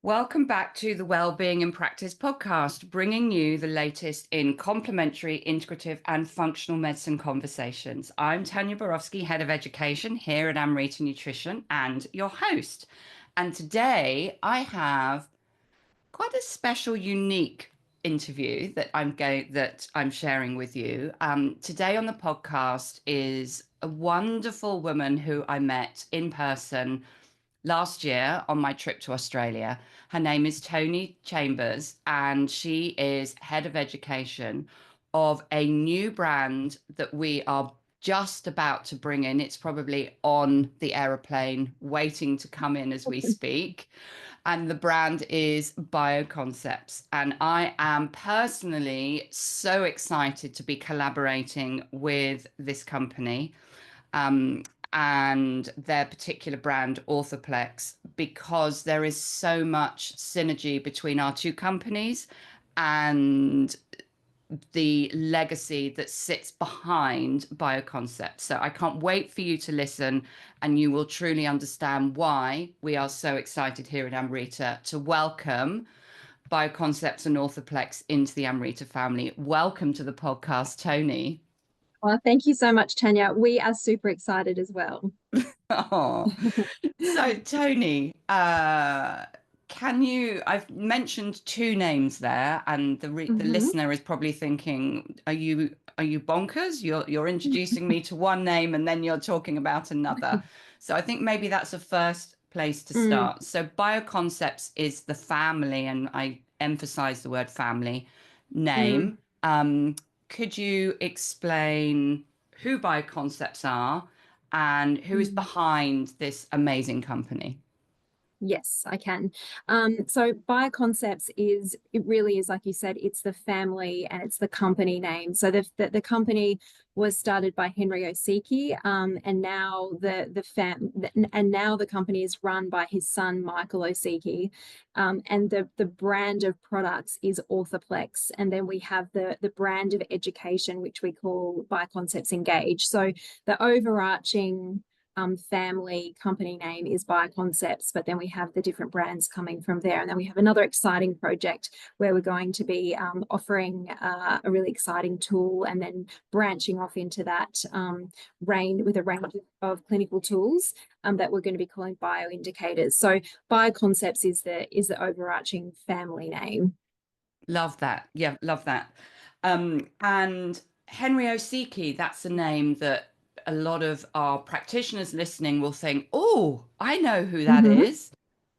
Welcome back to the Wellbeing in Practice podcast, bringing you the latest in complementary, integrative, and functional medicine conversations. I'm Tanya Borowski, Head of Education here at Amrita Nutrition, and your host. And today I have quite a special, unique interview that I'm sharing with you. Today on the podcast is a wonderful woman who I met in person last year on my trip to Australia. Her name is Toni Chambers, and she is head of education of a new brand that we are just about to bring in. It's probably on the aeroplane waiting to come in as we speak. And the brand is Bioconcepts. And I am personally so excited to be collaborating with this company. And their particular brand, Orthoplex, because there is so much synergy between our two companies and the legacy that sits behind Bioconcepts. So I can't wait for you to listen, and you will truly understand why we are so excited here at Amrita to welcome Bioconcepts and Orthoplex into the Amrita family. Welcome to the podcast, Toni. Well, thank you so much, Tanya. We are super excited as well. Oh, so Toni, I've mentioned two names there, and the listener is probably thinking, are you bonkers? You're introducing me to one name and then you're talking about another. So I think maybe that's a first place to start. So Bioconcepts is the family, and I emphasize the word family name. Could you explain who Bioconcepts are and who is behind this amazing company? Yes, I can. So Bioconcepts it really is, like you said, it's the family and it's the company name. So the company was started by Henry Osiecki, and now the company is run by his son Michael Osiecki, and the brand of products is Orthoplex, and then we have the brand of education, which we call Bioconcepts Engage. So the overarching family company name is Bioconcepts, but then we have the different brands coming from there. And then we have another exciting project where we're going to be offering a really exciting tool and then branching off into that range with a range of clinical tools that we're going to be calling bioindicators. So Bioconcepts is the overarching family name. Love that. Yeah, love that. And Henry Osiecki, that's a name that a lot of our practitioners listening will think, oh, I know who that Mm-hmm. is.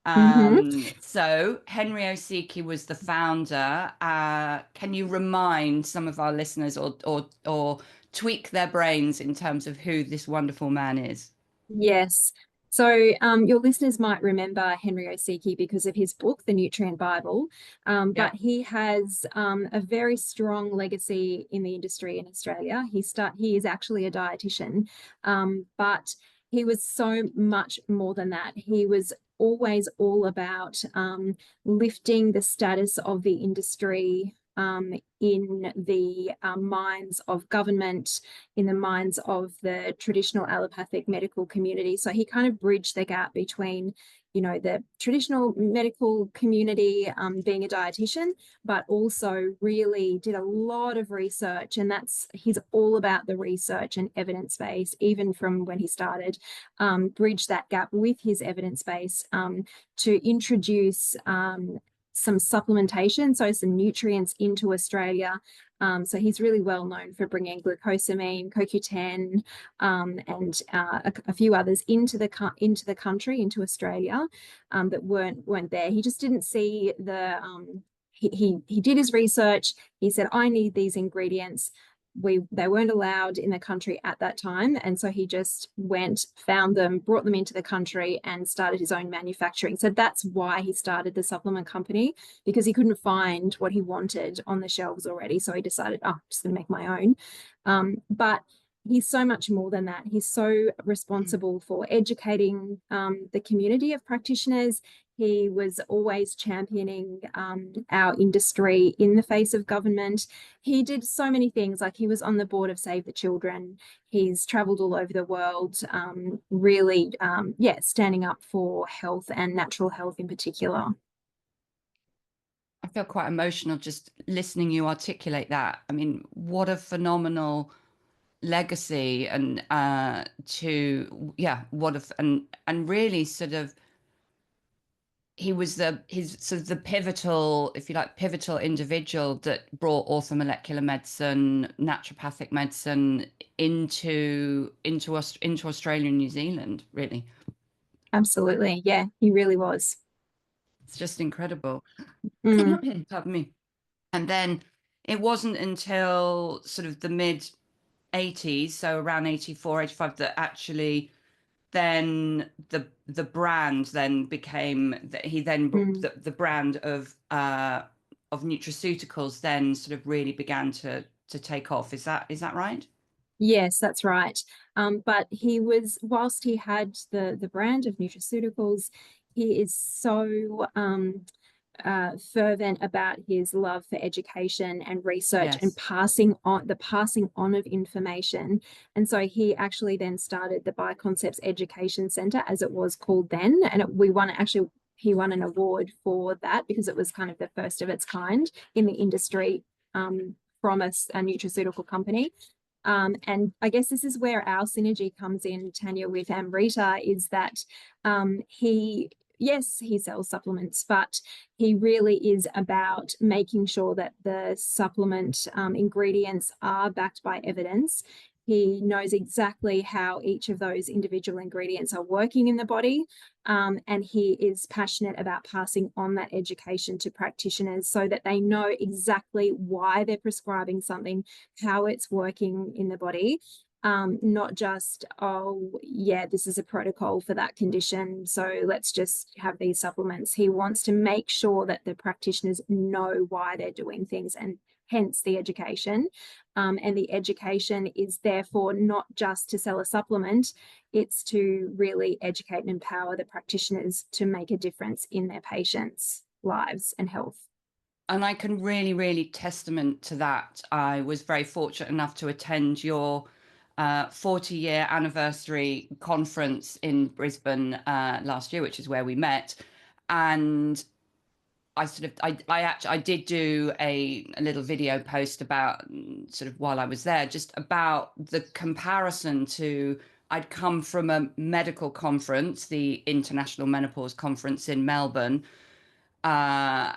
Mm-hmm. So Henry Osiecki was the founder. Can you remind some of our listeners or tweak their brains in terms of who this wonderful man is? Yes. So your listeners might remember Henry Osiecki because of his book, The Nutrient Bible, Yeah. but he has a very strong legacy in the industry in Australia. He is actually a dietitian, but he was so much more than that. He was always all about lifting the status of the industry in the minds of government, in the minds of the traditional allopathic medical community. So he kind of bridged the gap between, the traditional medical community, being a dietitian, but also really did a lot of research. And he's all about the research and evidence base, even from when he started, bridge that gap with his evidence base to introduce some supplementation, so some nutrients into Australia. So he's really well known for bringing glucosamine, CoQ10, and a few others into the country, into Australia, that weren't there. He just didn't see the. He did his research. He said, I need these ingredients. They weren't allowed in the country at that time, and so he just found them, brought them into the country, and started his own manufacturing. So that's why he started the supplement company, because he couldn't find what he wanted on the shelves already. So he decided, I'm just going to make my own. But he's so much more than that. He's so responsible for educating the community of practitioners. He was always championing our industry in the face of government. He did so many things, like he was on the board of Save the Children. He's traveled all over the world, really, standing up for health and natural health in particular. I feel quite emotional just listening you articulate that. I mean, what a phenomenal legacy, and to yeah, what a and really sort of he was his sort of the pivotal, if you like, pivotal individual that brought orthomolecular medicine, naturopathic medicine into Australia and New Zealand, really. Absolutely. Yeah, he really was. It's just incredible. Mm, Pardon me. And then it wasn't until sort of the mid 80s, so around 84, 85, that actually then the brand then became that he then mm. the brand of nutraceuticals then sort of really began to take off. Is that right? Yes, that's right. But he was, whilst he had the brand of nutraceuticals, he is so fervent about his love for education and research and Yes. passing on of information. And so he actually then started the Bioconcepts Education Centre, as it was called then, and he won an award for that because it was kind of the first of its kind in the industry, from a nutraceutical company. And I guess this is where our synergy comes in, Tanya, with Amrita, is that yes, he sells supplements, but he really is about making sure that the supplement ingredients are backed by evidence. He knows exactly how each of those individual ingredients are working in the body. And he is passionate about passing on that education to practitioners so that they know exactly why they're prescribing something, how it's working in the body. Not just, oh, yeah, this is a protocol for that condition, so let's just have these supplements. He wants to make sure that the practitioners know why they're doing things, and hence the education. And the education is therefore not just to sell a supplement, it's to really educate and empower the practitioners to make a difference in their patients' lives and health. And I can really, really testament to that. I was very fortunate enough to attend your 40-year anniversary conference in Brisbane last year, which is where we met. And I did do a little video post about sort of while I was there, just about the comparison to, I'd come from a medical conference, the International Menopause Conference in Melbourne, uh,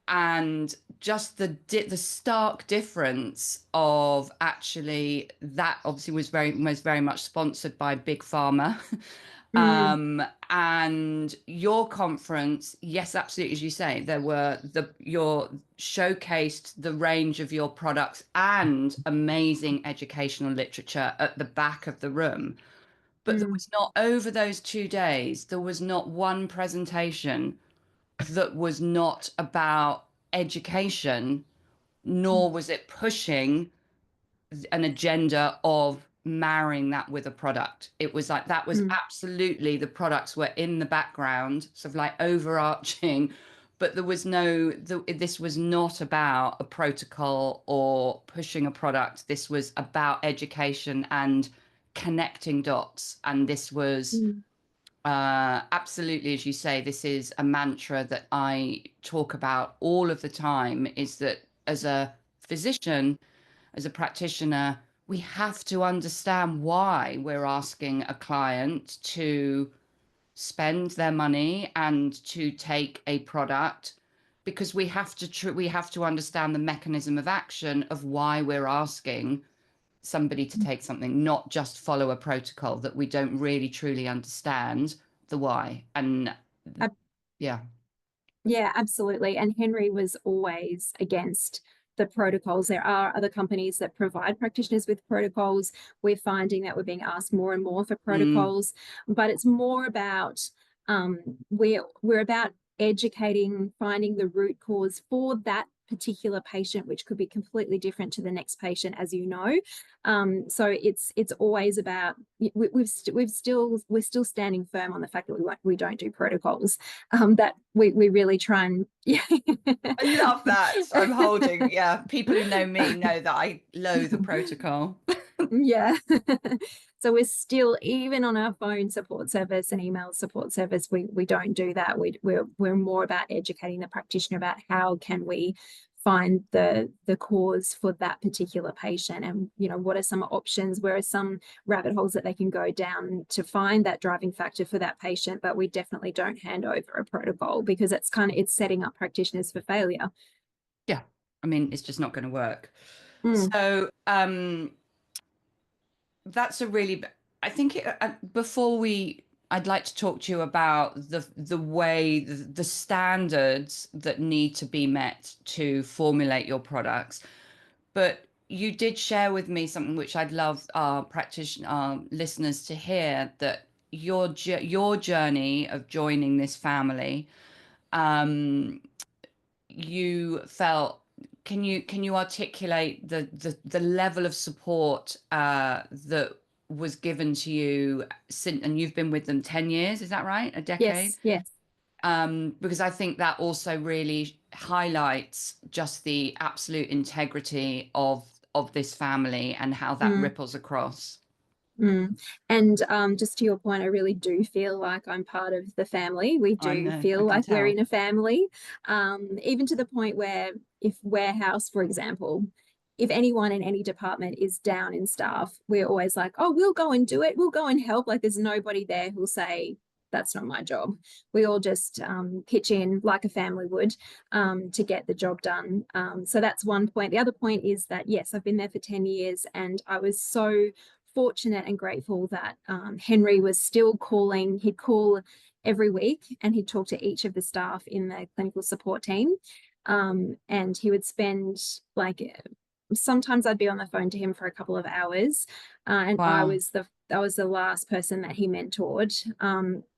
and just the stark difference of, actually, that obviously was very much sponsored by Big Pharma. Mm, And your conference, yes, absolutely, as you say, there were your showcased the range of your products and amazing educational literature at the back of the room. But there mm, was not, over those 2 days, there was not one presentation that was not about education, nor was it pushing an agenda of marrying that with a product. It was like, that was mm, absolutely, the products were in the background, sort of like overarching, but there was this was not about a protocol or pushing a product. This was about education and connecting dots. And this was mm, absolutely, as you say, this is a mantra that I talk about all of the time, is that as a physician, as a practitioner, we have to understand why we're asking a client to spend their money and to take a product, because we have to understand the mechanism of action of why we're asking somebody to mm. take something, not just follow a protocol that we don't really truly understand the why. And yeah. Yeah, absolutely. And Henry was always against the protocols. There are other companies that provide practitioners with protocols. We're finding that we're being asked more and more for Mm. protocols, but it's more about we're about educating, finding the root cause for that particular patient, which could be completely different to the next patient, as you know. So it's always about we're still standing firm on the fact that we don't do protocols. That we really try and yeah. I love that. I'm holding, yeah. People who know me know that I loathe the protocol. Yeah. So we're still, even on our phone support service and email support service, we don't do that. We're more about educating the practitioner about how can we find the cause for that particular patient, and what are some options, where are some rabbit holes that they can go down to find that driving factor for that patient. But we definitely don't hand over a protocol, because it's setting up practitioners for failure. Yeah, I mean, it's just not going to work. Mm. So that's a really, I think before I'd like to talk to you about the way, the standards that need to be met to formulate your products. But you did share with me something which I'd love our listeners to hear, that your journey of joining this family, you felt, can you articulate the level of support that was given to you since, and you've been with them 10 years, is that right? A decade? Yes, yes. Because I think that also really highlights just the absolute integrity of this family and how that Mm. ripples across. Mm. And just to your point, I really do feel like I'm part of the family. We I do know, I feel can like we're tell. in a family, even to the point where, if warehouse, for example, if anyone in any department is down in staff, we're always like, oh, we'll go and do it. We'll go and help. Like, there's nobody there who'll say, that's not my job. We all just pitch in like a family would, to get the job done. So that's one point. The other point is that, yes, I've been there for 10 years, and I was so fortunate and grateful that Henry was still calling. He'd call every week, and he'd talk to each of the staff in the clinical support team. And he would spend, like, sometimes I'd be on the phone to him for a couple of hours. And I Wow. was the last person that he mentored,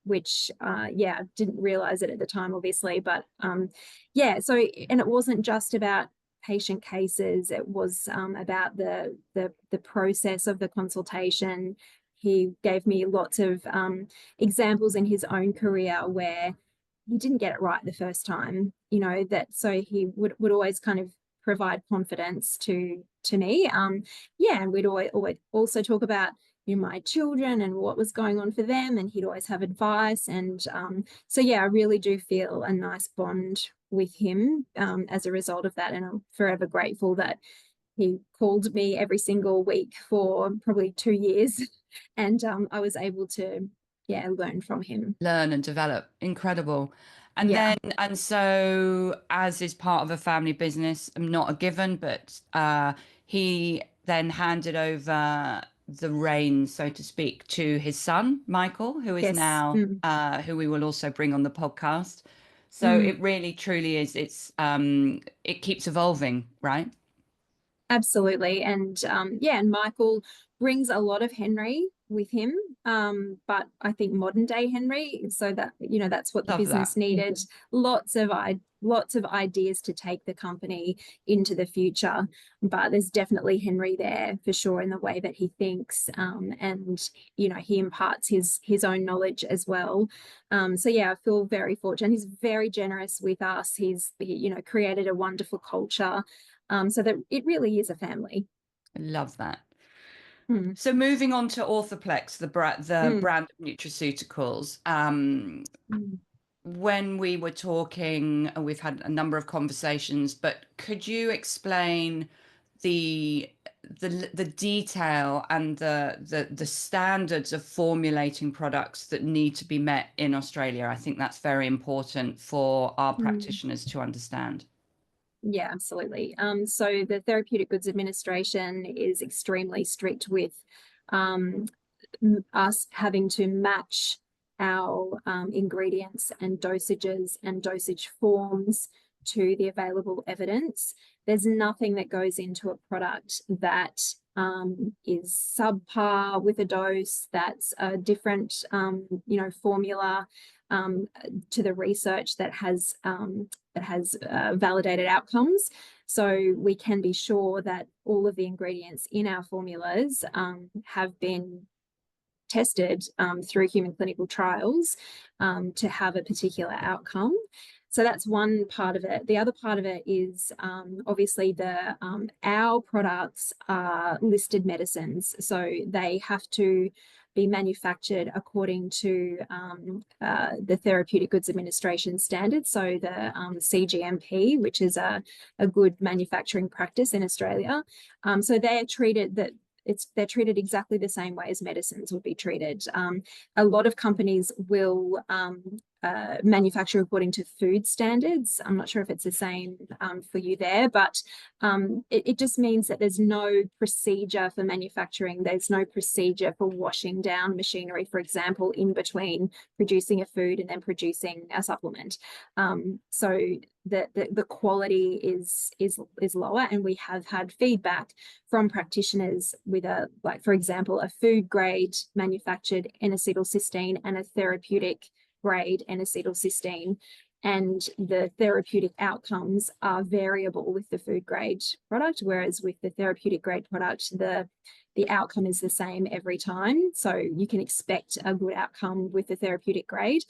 which yeah, didn't realize it at the time, obviously. But yeah, so, and it wasn't just about patient cases, it was about the process of the consultation. He gave me lots of examples in his own career where he didn't get it right the first time, that, so he would always kind of provide confidence to me. Yeah, and we'd always also talk about my children and what was going on for them, and he'd always have advice. And so yeah, I really do feel a nice bond with him as a result of that, and I'm forever grateful that he called me every single week for probably 2 years, and I was able to, yeah, learn from him. Learn and develop. Incredible. And Yeah. then, and so, as is part of a family business, not a given, but he then handed over the reins, so to speak, to his son, Michael, who is Yes. now, Mm. who we will also bring on the podcast. So Mm. it really, truly is. It keeps evolving, right? Absolutely. And yeah, and Michael brings a lot of Henry with him, but I think modern day Henry, so that, that's what the Love that. business needed. Lots of ideas to take the company into the future, but there's definitely Henry there for sure, in the way that he thinks, and he imparts his own knowledge as well. So yeah, I feel very fortunate. He's very generous with us. He created a wonderful culture, so that it really is a family. I love that. Mm. So moving on to Orthoplex, the Mm. brand of nutraceuticals. Mm. When we were talking, we've had a number of conversations, but could you explain the the detail and the standards of formulating products that need to be met in Australia? I think that's very important for our Mm. practitioners to understand. Yeah, absolutely. So the Therapeutic Goods Administration is extremely strict with um, us having to match our ingredients and dosages and dosage forms to the available evidence. There's nothing that goes into a product that is subpar with a dose, that's a different, formula to the research that has validated outcomes. So we can be sure that all of the ingredients in our formulas have been tested through human clinical trials to have a particular outcome. So that's one part of it. The other part of it is obviously our products are listed medicines, so they have to be manufactured according to the Therapeutic Goods Administration standards, so the CGMP, which is a good manufacturing practice in Australia. So they're treated exactly the same way as medicines would be treated. A lot of companies will manufacture according to food standards. I'm not sure if it's the same for you there, but it just means that there's no procedure for manufacturing. There's no procedure for washing down machinery, for example, in between producing a food and then producing a supplement. So the quality is lower, and we have had feedback from practitioners with for example, a food grade manufactured N-acetylcysteine and a therapeutic grade N-acetylcysteine, and the therapeutic outcomes are variable with the food grade product, whereas with the therapeutic grade product, the outcome is the same every time. So you can expect a good outcome with the therapeutic grade.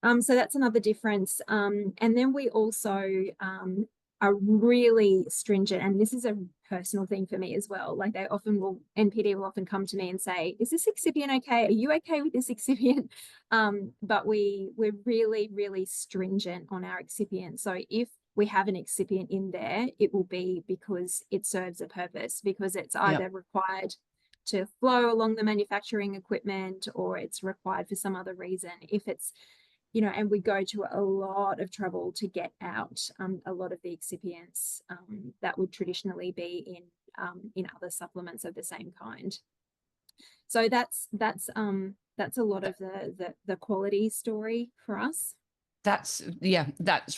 So that's another difference. And then we also are really stringent, and this is a personal thing for me as well. Like NPD will often come to me and say, is this excipient okay? Are you okay with this excipient? But we're really, really stringent on our excipient. So if we have an excipient in there, it will be because it serves a purpose, because it's either required to flow along the manufacturing equipment or it's required for some other reason. If it's, and we go to a lot of trouble to get out a lot of the excipients that would traditionally be in other supplements of the same kind. So that's a lot of the quality story for us. That's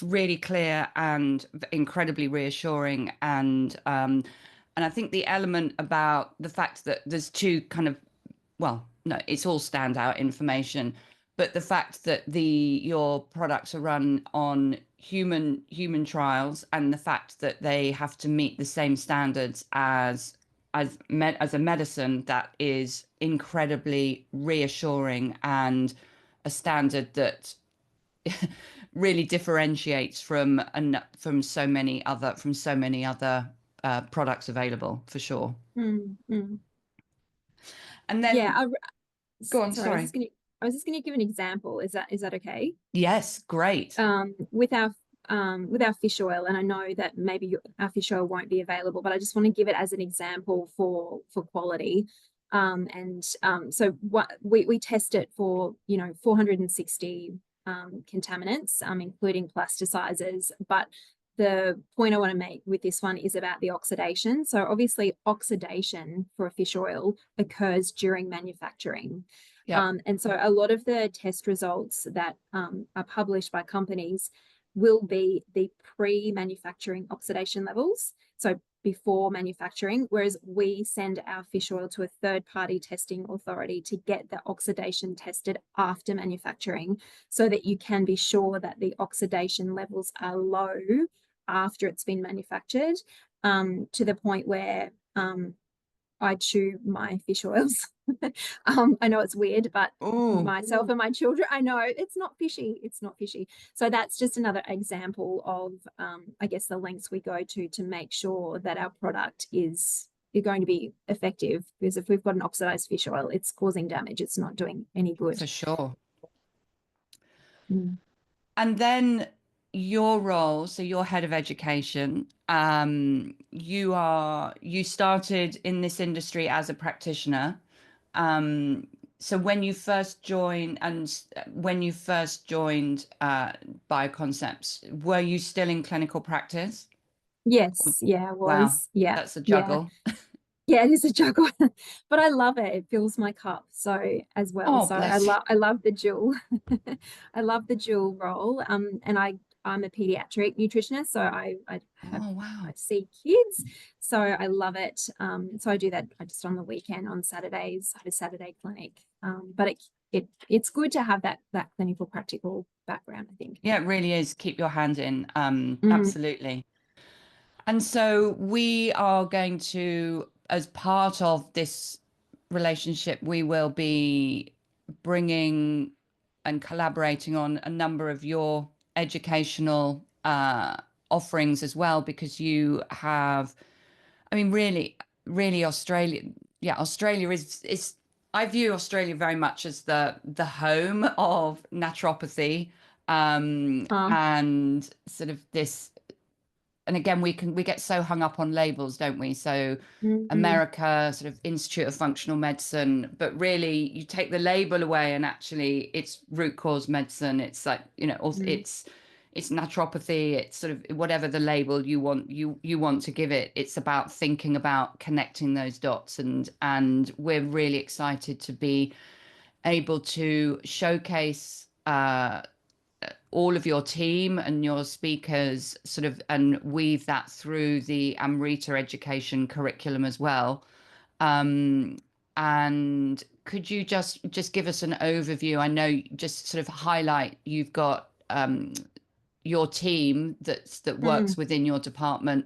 really clear and incredibly reassuring. And I think the element about the fact that there's two kind of, well, no, it's all standout information, but the fact that your products are run on human trials, and the fact that they have to meet the same standards as a medicine, that is incredibly reassuring, and a standard that really differentiates from so many other products available, for sure. Mm-hmm. And then go on. Sorry, Sorry. I was just going to give an example. Is that okay? Yes, great. With our fish oil, and I know that maybe our fish oil won't be available, but I just want to give it as an example for quality. So what we test it for 460 contaminants, including plasticizers. But the point I want to make with this one is about the oxidation. So obviously oxidation for a fish oil occurs during manufacturing. And so a lot of the test results that are published by companies will be the pre-manufacturing oxidation levels, so before manufacturing, whereas we send our fish oil to a third-party testing authority to get the oxidation tested after manufacturing, so that you can be sure that the oxidation levels are low after it's been manufactured, to the point where I chew my fish oils. I know it's weird, but myself and my children, I know it's not fishy. It's not fishy. So that's just another example of, I guess, the lengths we go to make sure that our product is going to be effective. Because if we've got an oxidized fish oil, it's causing damage. It's not doing any good. For sure. Mm. And then your role, so you're head of education. You started in this industry as a practitioner. So when you first joined Bioconcepts, were you still in clinical practice? Yes, yeah, I Wow, was. Yeah, that's a yeah. juggle. Yeah, it is a juggle, but I love it. It fills my cup so as well. Oh, So bless you. I love the dual, I love the dual role. And I'm a pediatric nutritionist, so I have, Oh, wow. I see kids, so I love it. So I do that just on the weekend on Saturdays. I have a Saturday clinic. But it's good to have that clinical practical background, I think. Yeah, it really is. Keep your hand in. Mm. Absolutely. And so we are going to, as part of this relationship, we will be bringing and collaborating on a number of your educational offerings as well, because you have, I mean, really Australia, yeah, Australia is I view Australia very much as the home of naturopathy, Uh, and sort of this, and again, we get so hung up on labels, don't we? So mm, America, sort of Institute of Functional Medicine, but really you take the label away and actually it's root cause medicine. It's like, mm, it's naturopathy, it's sort of whatever the label you want to give it. It's about thinking about connecting those dots, and we're really excited to be able to showcase all of your team and your speakers, sort of, and weave that through the Amrita education curriculum as well. Um, and could you just give us an overview? I know, just sort of highlight, you've got your team that works mm, within your department.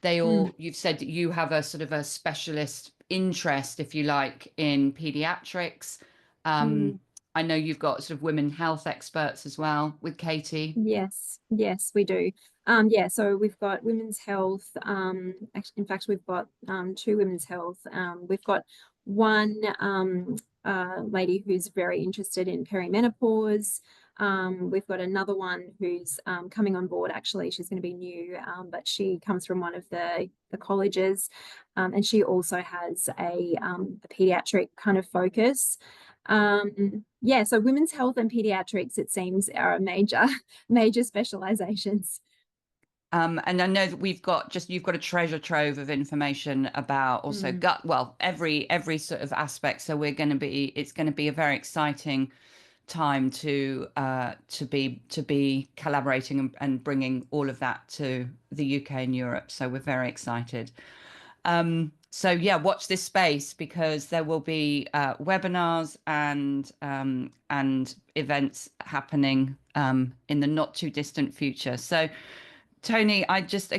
They mm, all, you've said that you have a sort of a specialist interest, if you like, in pediatrics. mm. I know you've got sort of women health experts as well with Katie. Yes, yes, we do. Yeah, so we've got women's health. Actually, in fact, we've got two women's health. We've got one lady who's very interested in perimenopause. We've got another one who's coming on board. Actually, she's going to be new, but she comes from one of the colleges, and she also has a pediatric kind of focus. Yeah, so women's health and pediatrics, it seems, are a major specializations. And I know that you've got a treasure trove of information about also Mm. gut, well, every sort of aspect. So it's going to be a very exciting time to be collaborating and bringing all of that to the UK and Europe. So we're very excited. So yeah, watch this space, because there will be webinars and events happening in the not too distant future. So Toni, I just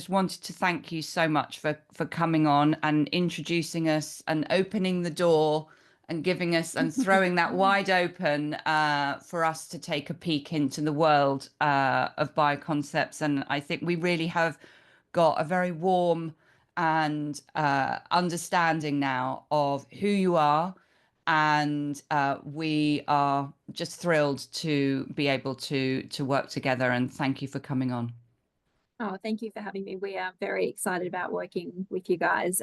wanted to thank you so much for coming on and introducing us and opening the door and giving us and throwing that wide open for us to take a peek into the world of bioconcepts. And I think we really have got a very warm and understanding now of who you are, and we are just thrilled to be able to work together. And thank you for coming on. Oh, thank you for having me. We are very excited about working with you guys.